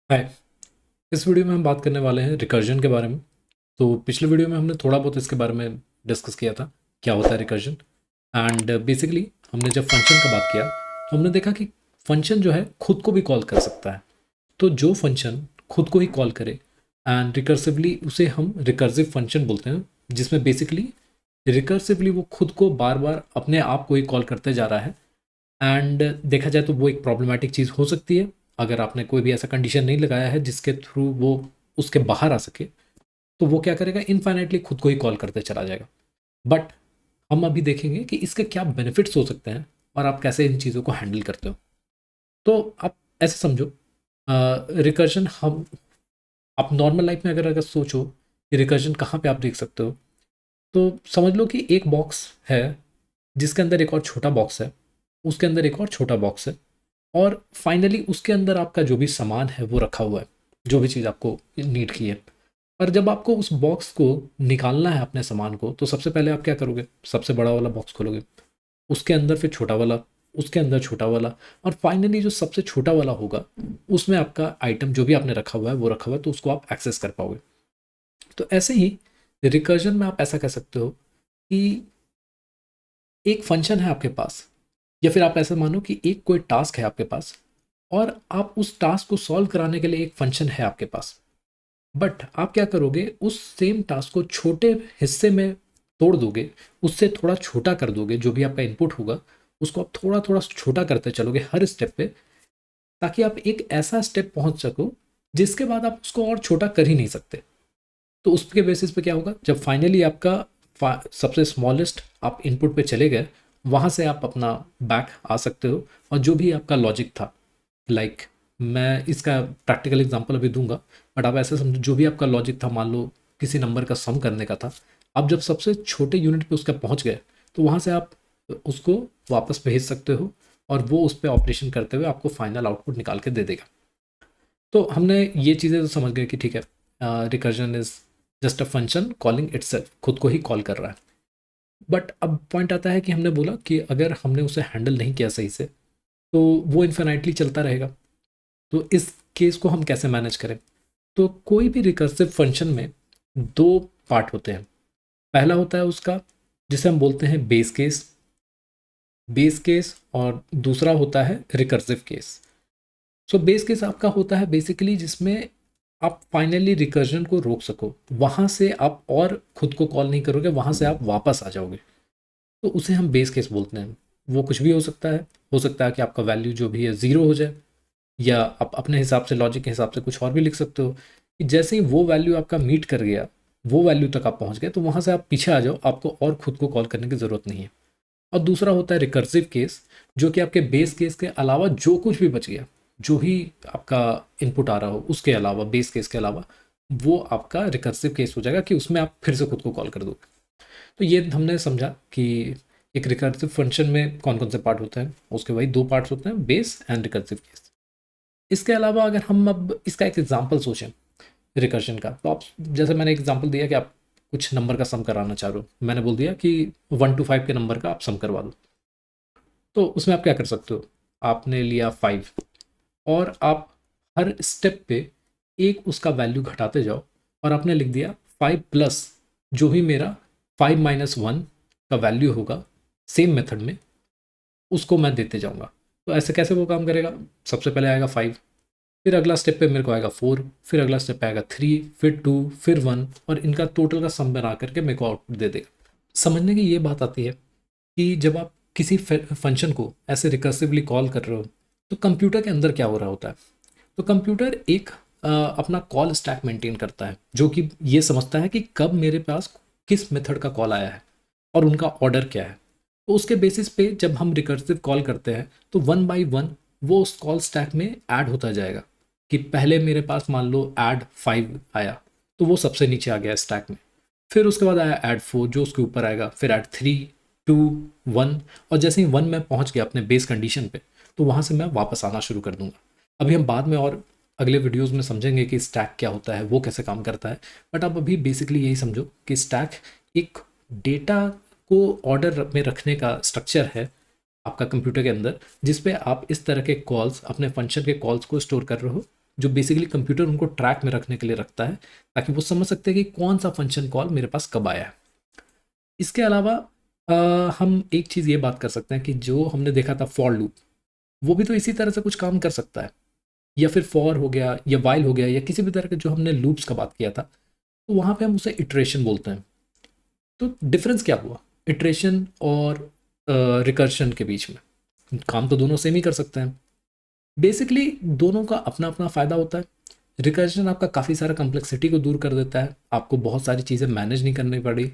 हाय। इस वीडियो में हम बात करने वाले हैं रिकर्जन के बारे में। तो पिछले वीडियो में हमने थोड़ा बहुत इसके बारे में डिस्कस किया था, क्या होता है रिकर्जन। एंड बेसिकली हमने जब फंक्शन का बात किया तो हमने देखा कि फंक्शन जो है खुद को भी कॉल कर सकता है। तो जो फंक्शन खुद को ही कॉल करे एंड रिकर्सिवली, उसे हम रिकर्सिव फंक्शन बोलते हैं, जिसमें बेसिकली रिकर्सिवली वो खुद को बार बार अपने आप को ही कॉल करते जा रहा है। एंड देखा जाए तो वो एक प्रॉब्लमेटिक चीज़ हो सकती है अगर आपने कोई भी ऐसा कंडीशन नहीं लगाया है जिसके थ्रू वो उसके बाहर आ सके। तो वो क्या करेगा, इनफाइनाइटली खुद को ही कॉल करते चला जाएगा। बट हम अभी देखेंगे कि इसके क्या बेनिफिट्स हो सकते हैं और आप कैसे इन चीज़ों को हैंडल करते हो। तो आप ऐसे समझो, रिकर्जन हम आप नॉर्मल लाइफ में अगर अगर सोचो कि रिकर्जन कहाँ पे आप देख सकते हो, तो समझ लो कि एक बॉक्स है जिसके अंदर एक और छोटा बॉक्स है, उसके अंदर एक और छोटा बॉक्स है, और फाइनली उसके अंदर आपका जो भी सामान है वो रखा हुआ है, जो भी चीज़ आपको नीड की है। और जब आपको उस बॉक्स को निकालना है अपने सामान को, तो सबसे पहले आप क्या करोगे, सबसे बड़ा वाला बॉक्स खोलोगे, उसके अंदर फिर छोटा वाला, उसके अंदर छोटा वाला, और फाइनली जो सबसे छोटा वाला होगा उसमें आपका आइटम जो भी आपने रखा हुआ है वो रखा हुआ है, तो उसको आप एक्सेस कर पाओगे। तो ऐसे ही रिकर्जन में आप ऐसा कह सकते हो कि एक फंक्शन है आपके पास, या फिर आप ऐसा मानो कि एक कोई टास्क है आपके पास, और आप उस टास्क को सॉल्व कराने के लिए एक फंक्शन है आपके पास। बट आप क्या करोगे, उस सेम टास्क को छोटे हिस्से में तोड़ दोगे, उससे थोड़ा छोटा कर दोगे, जो भी आपका इनपुट होगा उसको आप थोड़ा थोड़ा छोटा करते चलोगे हर स्टेप पे, ताकि आप एक ऐसा स्टेप पहुंच सको जिसके बाद आप उसको और छोटा कर ही नहीं सकते। तो उसके बेसिस पे क्या होगा, जब फाइनली आपका सबसे स्मॉलेस्ट आप इनपुट पे चले गए, वहाँ से आप अपना बैक आ सकते हो, और जो भी आपका लॉजिक था, लाइक मैं इसका प्रैक्टिकल एग्जांपल अभी दूंगा, बट आप ऐसे समझो जो भी आपका लॉजिक था, मान लो किसी नंबर का सम करने का था, आप जब सबसे छोटे यूनिट पे उसका पहुंच गए, तो वहाँ से आप उसको वापस भेज सकते हो, और वो उस पर ऑपरेशन करते हुए आपको फाइनल आउटपुट निकाल के दे देगा। तो हमने ये चीज़ें तो समझ गए कि ठीक है, recursion is just a function calling itself, खुद को ही कॉल कर रहा है। बट अब पॉइंट आता है कि हमने बोला कि अगर हमने उसे हैंडल नहीं किया सही से, तो वो इन्फिनाइटली चलता रहेगा। तो इस केस को हम कैसे मैनेज करें। तो कोई भी रिकर्सिव फंक्शन में दो पार्ट होते हैं। पहला होता है उसका, जिसे हम बोलते हैं बेस केस, और दूसरा होता है recursive case. So base case आपका होता है बेसिकली जिसमें आप फाइनली रिकर्जन को रोक सको, वहाँ से आप और खुद को कॉल नहीं करोगे, वहाँ से आप वापस आ जाओगे। तो उसे हम बेस केस बोलते हैं। वो कुछ भी हो सकता है, हो सकता है कि आपका वैल्यू जो भी है ज़ीरो हो जाए, या आप अपने हिसाब से, लॉजिक के हिसाब से कुछ और भी लिख सकते हो कि जैसे ही वो वैल्यू आपका मीट कर गया, वो वैल्यू तक आप पहुंच गए, तो वहाँ से आप पीछे आ जाओ, आपको और खुद को कॉल करने की ज़रूरत नहीं है। और दूसरा होता है रिकर्सिव केस, जो कि आपके बेस केस के अलावा जो कुछ भी बच गया, जो ही आपका इनपुट आ रहा हो उसके अलावा, बेस केस के अलावा, वो आपका रिकर्सिव केस हो जाएगा कि उसमें आप फिर से खुद को कॉल कर दो। तो ये हमने समझा कि एक रिकर्सिव फंक्शन में कौन कौन से पार्ट होते हैं। उसके वही दो पार्ट्स होते हैं, बेस एंड रिकर्सिव केस। इसके अलावा अगर हम अब इसका एक एग्जांपल सोचें रिकर्जन का, तो आप, जैसे मैंने एग्जांपल दिया कि आप कुछ नंबर का सम कराना चाह रहे हो, मैंने बोल दिया कि 1 to 5 के नंबर का आप सम करवा दो। तो उसमें आप क्या कर सकते हो, आपने लिया 5, और आप हर स्टेप पे एक उसका वैल्यू घटाते जाओ, और आपने लिख दिया 5 प्लस जो भी मेरा 5 - 1 का वैल्यू होगा सेम मेथड में, उसको मैं देते जाऊंगा। तो ऐसे कैसे वो काम करेगा, सबसे पहले आएगा 5, फिर अगला स्टेप पे मेरे को आएगा 4, फिर अगला स्टेप पे आएगा 3, फिर 2, फिर 1, और इनका टोटल का सम बना करके मेरे को आउटपुट दे देगा। समझने की ये बात आती है कि जब आप किसी फंक्शन को ऐसे रिकर्सिवली कॉल कर रहे हो, तो कंप्यूटर के अंदर क्या हो रहा होता है। तो कंप्यूटर एक अपना कॉल स्टैक मेंटेन करता है, जो कि ये समझता है कि कब मेरे पास किस मेथड का कॉल आया है और उनका ऑर्डर क्या है। तो उसके बेसिस पे जब हम रिकर्सिव कॉल करते हैं, तो 1 by 1 वो उस कॉल स्टैक में ऐड होता जाएगा। कि पहले मेरे पास मान लो ऐड 5 आया, तो वो सबसे नीचे आ गया स्टैक में। फिर उसके बाद आया ऐड 4 जो उसके ऊपर आएगा, फिर ऐड 3, 2, 1, और जैसे ही 1 में पहुंच गया अपने बेस कंडीशन पे, तो वहाँ से मैं वापस आना शुरू कर दूंगा। अभी हम बाद में और अगले वीडियोस में समझेंगे कि स्टैक क्या होता है, वो कैसे काम करता है। बट आप अभी बेसिकली यही समझो कि स्टैक एक डेटा को ऑर्डर में रखने का स्ट्रक्चर है आपका कंप्यूटर के अंदर, जिस पे आप इस तरह के कॉल्स, अपने फंक्शन के कॉल्स को स्टोर कर रहे हो, जो बेसिकली कंप्यूटर उनको ट्रैक में रखने के लिए रखता है, ताकि वो समझ सकते हैं कि कौन सा फंक्शन कॉल मेरे पास कब आया है। इसके अलावा हम एक चीज़ ये बात कर सकते हैं कि जो हमने देखा था फॉर लूप, वो भी तो इसी तरह से कुछ काम कर सकता है, या फिर फॉर हो गया या वाइल हो गया या किसी भी तरह के जो हमने लूप्स का बात किया था, तो वहाँ पे हम उसे इटरेशन बोलते हैं। तो डिफरेंस क्या हुआ इटरेशन और रिकर्शन के बीच में? काम तो दोनों सेम ही कर सकते हैं। बेसिकली दोनों का अपना अपना फ़ायदा होता है। रिकर्शन आपका काफ़ी सारा कम्प्लेक्सिटी को दूर कर देता है, आपको बहुत सारी चीज़ें मैनेज नहीं करनी पड़ी।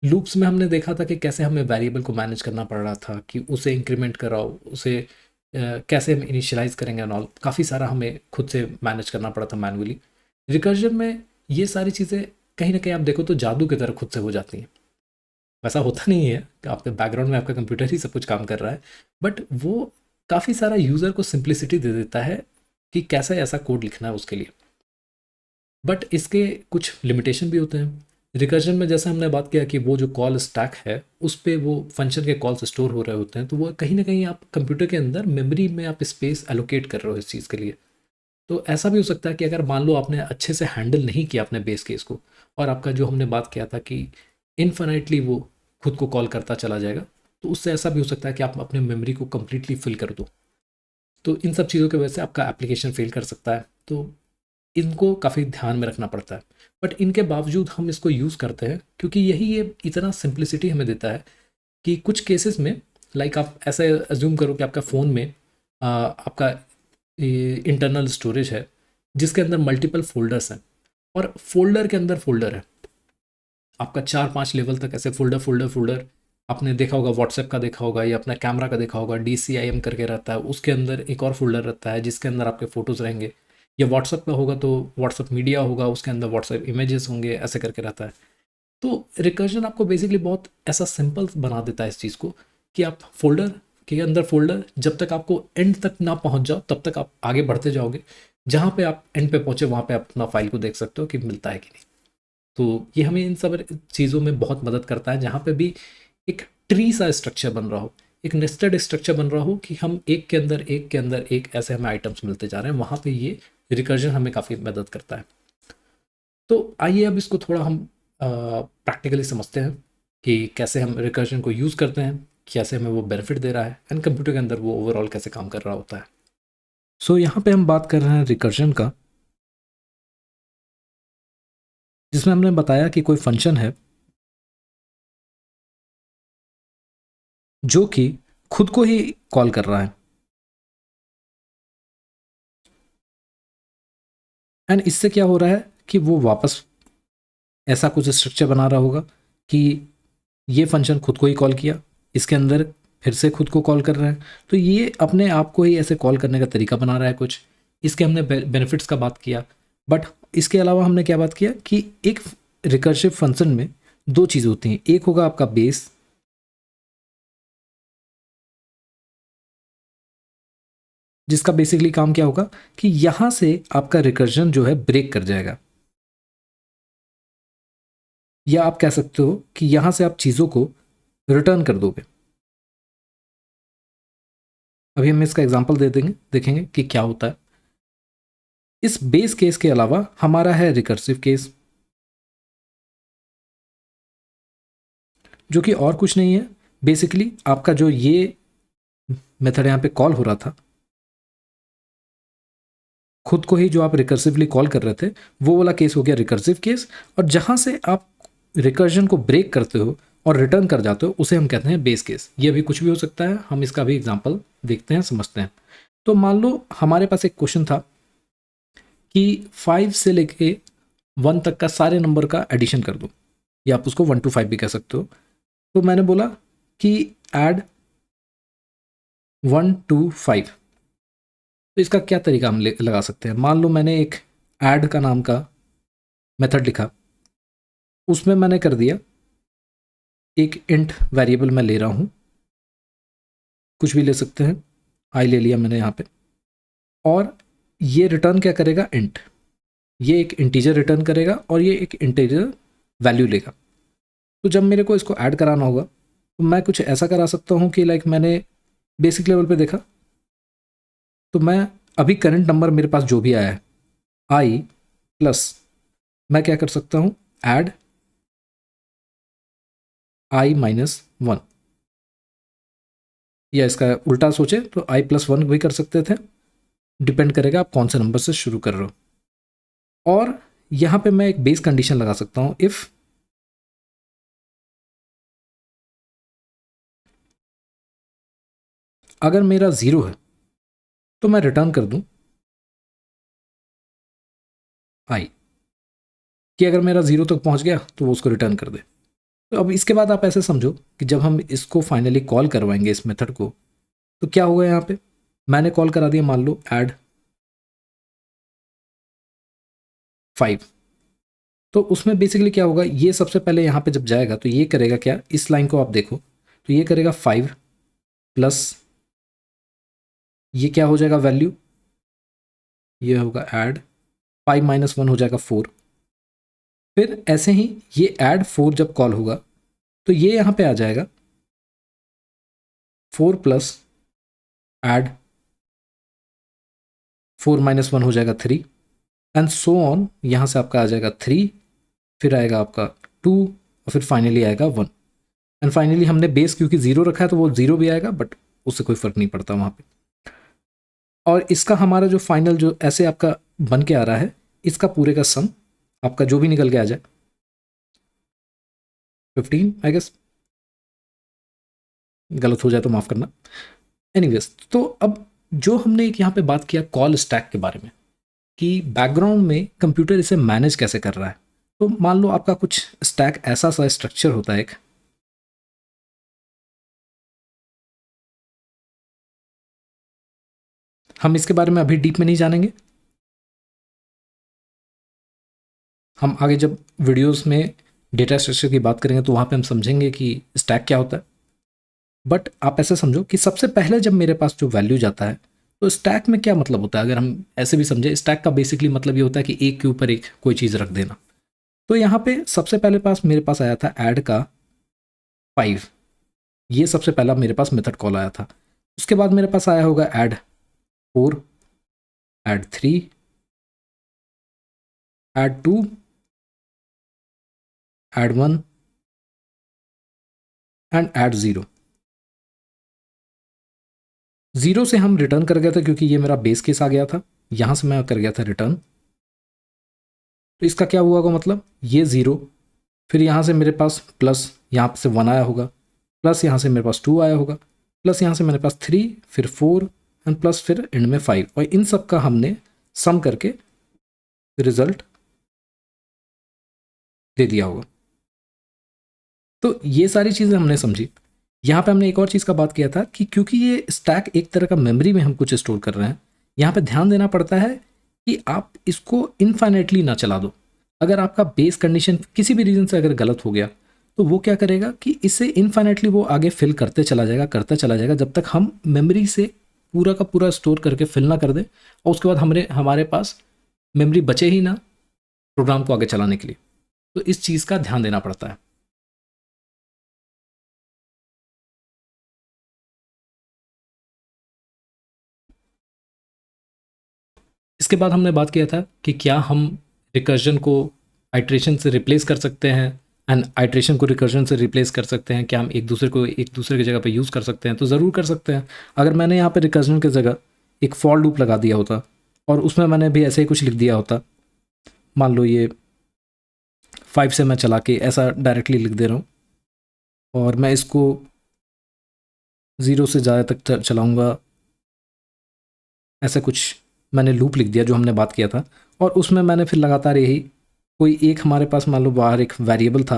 लूप्स में हमने देखा था कि कैसे हमें वेरिएबल को मैनेज करना पड़ रहा था, कि उसे इंक्रीमेंट कराओ, उसे कैसे हम इनिशियलाइज करेंगे एंड ऑल, काफ़ी सारा हमें खुद से मैनेज करना पड़ा था मैनुअली। रिकर्जन में ये सारी चीज़ें कहीं ना कहीं आप देखो तो जादू की तरह खुद से हो जाती हैं। वैसा होता नहीं है कि आपके बैकग्राउंड में आपका कंप्यूटर ही सब कुछ काम कर रहा है, बट वो काफ़ी सारा यूज़र को सिंप्लिसिटी दे देता है कि कैसे ऐसा कोड लिखना है उसके लिए। बट इसके कुछ लिमिटेशन भी होते हैं। रिकर्जन में जैसे हमने बात किया कि वो जो कॉल स्टैक है उस पे वो फंक्शन के कॉल्स स्टोर हो रहे होते हैं, तो वो कहीं ना कहीं आप कंप्यूटर के अंदर मेमोरी में आप स्पेस एलोकेट कर रहे हो इस चीज़ के लिए। तो ऐसा भी हो सकता है कि अगर मान लो आपने अच्छे से हैंडल नहीं किया अपने बेस केस को, और आपका जो हमने बात किया था कि इनफाइनाइटली वो खुद को कॉल करता चला जाएगा, तो उससे ऐसा भी हो सकता है कि आप अपने मेमोरी को कम्प्लीटली फिल कर दो। तो इन सब चीज़ों की वजह से आपका एप्लीकेशन फेल कर सकता है। तो इनको काफ़ी ध्यान में रखना पड़ता है, बट इनके बावजूद हम इसको यूज़ करते हैं क्योंकि यही ये इतना सिंप्लिसिटी हमें देता है कि कुछ केसेस में, लाइक आप ऐसे अज्यूम करो कि आपका फ़ोन में आपका इंटरनल स्टोरेज है जिसके अंदर मल्टीपल फोल्डर्स हैं, और फोल्डर के अंदर फोल्डर है आपका 4-5 लेवल तक, ऐसे फोल्डर फोल्डर फोल्डर। आपने देखा होगा व्हाट्सएप का, देखा होगा या अपना कैमरा का देखा होगा, DCIM करके रहता है, उसके अंदर एक और फोल्डर रहता है जिसके अंदर आपके फ़ोटोज़ रहेंगे। या व्हाट्सएप का होगा तो व्हाट्सएप मीडिया होगा, उसके अंदर व्हाट्सएप इमेजेस होंगे, ऐसे करके रहता है। तो रिकर्जन आपको बेसिकली बहुत ऐसा सिंपल बना देता है इस चीज़ को, कि आप फोल्डर के अंदर फोल्डर, जब तक आपको एंड तक ना पहुंच जाओ तब तक आप आगे बढ़ते जाओगे। जहाँ पे आप एंड पे पहुंचे वहाँ पे आप अपना फाइल को देख सकते हो कि मिलता है कि नहीं। तो ये हमें इन सब चीज़ों में बहुत मदद करता है, जहाँ पे भी एक ट्री सा स्ट्रक्चर बन रहा हो, एक नेस्टेड स्ट्रक्चर बन रहा हो कि हम एक के अंदर एक के अंदर एक ऐसे हमें आइटम्स मिलते जा रहे हैं, वहाँ पे ये रिकर्जन हमें काफ़ी मदद करता है। तो आइए अब इसको थोड़ा हम प्रैक्टिकली समझते हैं कि कैसे हम रिकर्जन को यूज़ करते हैं, कैसे हमें वो बेनिफिट दे रहा है, एंड कंप्यूटर के अंदर वो ओवरऑल कैसे काम कर रहा होता है। सो यहाँ पे हम बात कर रहे हैं रिकर्जन का, जिसमें हमने बताया कि कोई फंक्शन है जो कि खुद को ही कॉल कर रहा है, एंड इससे क्या हो रहा है कि वो वापस ऐसा कुछ स्ट्रक्चर बना रहा होगा कि ये फंक्शन खुद को ही कॉल किया, इसके अंदर फिर से खुद को कॉल कर रहा है, तो ये अपने आप को ही ऐसे कॉल करने का तरीका बना रहा है कुछ। इसके हमने बेनिफिट्स का बात किया, बट इसके अलावा हमने क्या बात किया कि एक रिकर्सिव फंक्शन में दो चीज़ होती हैं। एक होगा आपका बेस, जिसका बेसिकली काम क्या होगा कि यहाँ से आपका रिकर्जन जो है ब्रेक कर जाएगा, या आप कह सकते हो कि यहाँ से आप चीज़ों को रिटर्न कर दोगे। अभी हम इसका एग्जांपल दे देंगे, देखेंगे कि क्या होता है। इस बेस केस के अलावा हमारा है रिकर्सिव केस, जो कि और कुछ नहीं है, बेसिकली आपका जो ये मेथड यहाँ पे कॉल हो रहा था, खुद को ही जो आप रिकर्सिवली कॉल कर रहे थे, वो वाला केस हो गया रिकर्सिव केस। और जहाँ से आप रिकर्जन को ब्रेक करते हो और रिटर्न कर जाते हो, उसे हम कहते हैं बेस केस। ये भी कुछ भी हो सकता है, हम इसका भी एग्जांपल देखते हैं, समझते हैं। तो मान लो हमारे पास एक क्वेश्चन था कि 5 से लेके 1 तक का सारे नंबर का एडिशन कर दो, या आप उसको 1 to 5 भी कह सकते हो। तो मैंने बोला कि ऐड 1 to 5, तो इसका क्या तरीका हम लगा सकते हैं। मान लो मैंने एक ऐड का नाम का मेथड लिखा, उसमें मैंने कर दिया एक इंट वेरिएबल मैं ले रहा हूँ, कुछ भी ले सकते हैं, आई ले लिया मैंने यहाँ पे, और ये रिटर्न क्या करेगा, इंट। ये एक इंटीजर रिटर्न करेगा और ये एक इंटीजर वैल्यू लेगा। तो जब मेरे को इसको ऐड कराना होगा तो मैं कुछ ऐसा करा सकता हूँ कि लाइक मैंने बेसिक लेवल पे देखा, तो मैं अभी करंट नंबर मेरे पास जो भी आया है आई प्लस, मैं क्या कर सकता हूँ, ऐड आई माइनस वन, या इसका उल्टा सोचे तो आई प्लस वन भी कर सकते थे, डिपेंड करेगा आप कौन से नंबर से शुरू कर रहे हो। और यहाँ पे मैं एक बेस कंडीशन लगा सकता हूँ, इफ़ अगर मेरा ज़ीरो है तो मैं रिटर्न कर दूँ आई, कि अगर मेरा ज़ीरो तक पहुँच गया तो वो उसको रिटर्न कर दे। तो अब इसके बाद आप ऐसे समझो कि जब हम इसको फाइनली कॉल करवाएंगे इस मेथड को, तो क्या होगा यहाँ पे, मैंने कॉल करा दिया मान लो ऐड 5, तो उसमें बेसिकली क्या होगा, ये सबसे पहले यहाँ पे जब जाएगा तो ये करेगा क्या, इस लाइन को आप देखो तो ये करेगा 5 प्लस ये क्या हो जाएगा वैल्यू, ये होगा ऐड 5 माइनस 1 हो जाएगा 4। फिर ऐसे ही ये ऐड 4 जब कॉल होगा तो ये यहाँ पे आ जाएगा 4 प्लस ऐड 4 माइनस 1 हो जाएगा 3 एंड सो ऑन, यहाँ से आपका आ जाएगा 3, फिर आएगा आपका 2 और फिर फाइनली आएगा 1। एंड फाइनली हमने बेस क्योंकि ज़ीरो रखा है तो वो ज़ीरो भी आएगा, बट उससे कोई फ़र्क नहीं पड़ता वहाँ पे। और इसका हमारा जो फाइनल जो ऐसे आपका बन के आ रहा है, इसका पूरे का सम आपका जो भी निकल के आ जाए 15 आई गेस, गलत हो जाए तो माफ़ करना। एनीवेज, तो अब जो हमने एक यहाँ पे बात किया कॉल स्टैक के बारे में कि बैकग्राउंड में कंप्यूटर इसे मैनेज कैसे कर रहा है, तो मान लो आपका कुछ स्टैक ऐसा सा स्ट्रक्चर होता है एक, हम इसके बारे में अभी डीप में नहीं जानेंगे, हम आगे जब वीडियोस में डेटा स्ट्रक्चर की बात करेंगे तो वहाँ पे हम समझेंगे कि स्टैक क्या होता है। बट आप ऐसे समझो कि सबसे पहले जब मेरे पास जो वैल्यू जाता है तो स्टैक में क्या मतलब होता है, अगर हम ऐसे भी समझे, स्टैक का बेसिकली मतलब ये होता है कि एक के ऊपर एक कोई चीज़ रख देना। तो यहाँ पे सबसे पहले पास मेरे पास आया था ऐड का 5, ये सबसे पहला मेरे पास मेथड कॉल आया था। उसके बाद मेरे पास आया होगा add 4, add 3, add 2, add 1 and add 0। 0 से हम रिटर्न कर गया था क्योंकि ये मेरा बेस केस आ गया था, यहाँ से मैं कर गया था रिटर्न। तो इसका क्या हुआ होगा, मतलब ये 0, फिर यहाँ से मेरे पास प्लस यहाँ से 1 आया होगा, प्लस यहाँ से मेरे पास 2 आया होगा, प्लस यहाँ से मेरे पास 3, फिर 4 एंड प्लस फिर एंड में 5, और इन सब का हमने सम करके रिजल्ट दे दिया होगा। तो ये सारी चीज़ें हमने समझी। यहाँ पे हमने एक और चीज़ का बात किया था कि क्योंकि ये स्टैक एक तरह का मेमोरी में हम कुछ स्टोर कर रहे हैं, यहाँ पे ध्यान देना पड़ता है कि आप इसको इनफाइनाइटली ना चला दो। अगर आपका बेस कंडीशन किसी भी रीज़न से अगर गलत हो गया तो वो क्या करेगा कि इसे इनफाइनाइटली वो आगे फिल करते चला जाएगा, करता चला जाएगा, जब तक हम मेमोरी से पूरा का पूरा स्टोर करके फिल ना कर दें और उसके बाद हमारे पास मेमोरी बचे ही ना प्रोग्राम को आगे चलाने के लिए। तो इस चीज़ का ध्यान देना पड़ता है। इसके बाद हमने बात किया था कि क्या हम रिकर्जन को आइट्रेशन से रिप्लेस कर सकते हैं एंड आइट्रेशन को रिकर्जन से रिप्लेस कर सकते हैं, क्या हम एक दूसरे की जगह पे यूज़ कर सकते हैं, तो ज़रूर कर सकते हैं। अगर मैंने यहाँ पे रिकर्जन की जगह एक फॉर लूप लगा दिया होता और उसमें मैंने भी ऐसे ही कुछ लिख दिया होता, मान लो ये 5 से मैं चला के ऐसा डायरेक्टली लिख दे रहा हूँ और मैं इसको 0 से ज़्यादा तक चलाऊँगा, ऐसा कुछ मैंने लूप लिख दिया जो हमने बात किया था, और उसमें मैंने फिर लगातार यही कोई एक हमारे पास मान लो बाहर एक वेरिएबल था,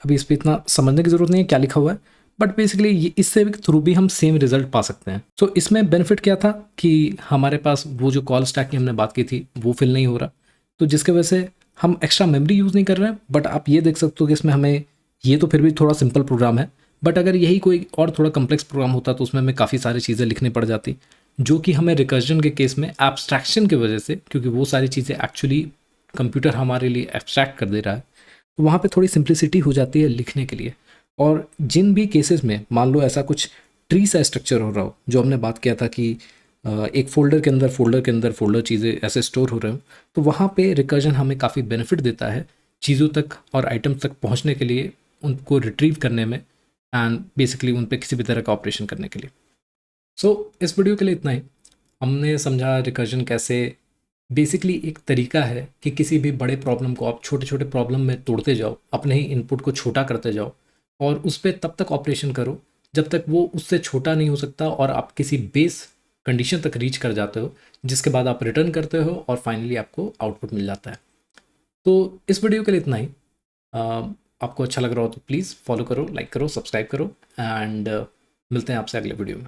अभी इस पर इतना समझने की ज़रूरत नहीं है क्या लिखा हुआ है, बट बेसिकली इससे थ्रू भी हम सेम रिजल्ट पा सकते हैं। तो इसमें बेनिफिट क्या था कि हमारे पास वो जो कॉल स्टैक की हमने बात की थी वो फिल नहीं हो रहा, तो जिसके वजह से हम एक्स्ट्रा मेमोरी यूज़ नहीं कर रहे हैं। बट आप ये देख सकते हो कि इसमें हमें ये तो फिर भी थोड़ा सिंपल प्रोग्राम है, बट अगर यही कोई और थोड़ा कम्प्लेक्स प्रोग्राम होता तो उसमें हमें काफ़ी सारी चीज़ें लिखनी पड़ जाती, जो कि हमें रिकर्जन के केस में एब्स्ट्रैक्शन की वजह से, क्योंकि वो सारी चीज़ें एक्चुअली कंप्यूटर हमारे लिए एब्स्ट्रैक्ट कर दे रहा है, तो वहाँ पे थोड़ी सिंप्लिसिटी हो जाती है लिखने के लिए। और जिन भी केसेस में मान लो ऐसा कुछ ट्री सा स्ट्रक्चर हो रहा हो, जो हमने बात किया था कि एक फोल्डर चीज़ें ऐसे स्टोर हो रहे हो, तो वहाँ पे रिकर्जन हमें काफ़ी बेनिफिट देता है चीज़ों तक और आइटम्स तक पहुँचने के लिए, उनको रिट्रीव करने में एंड बेसिकली उन पे किसी भी तरह का ऑपरेशन करने के लिए। सो इस वीडियो के लिए इतना ही। हमने समझा रिकर्जन कैसे बेसिकली एक तरीका है कि किसी भी बड़े प्रॉब्लम को आप छोटे छोटे प्रॉब्लम में तोड़ते जाओ, अपने ही इनपुट को छोटा करते जाओ और उस पर तब तक ऑपरेशन करो जब तक वो उससे छोटा नहीं हो सकता और आप किसी बेस कंडीशन तक रीच कर जाते हो, जिसके बाद आप रिटर्न करते हो और फाइनली आपको आउटपुट मिल जाता है। तो इस वीडियो के लिए इतना ही। अ, आपको अच्छा लग रहा हो तो प्लीज़ फॉलो करो, लाइक करो, सब्सक्राइब करो एंड मिलते हैं आपसे अगले वीडियो में।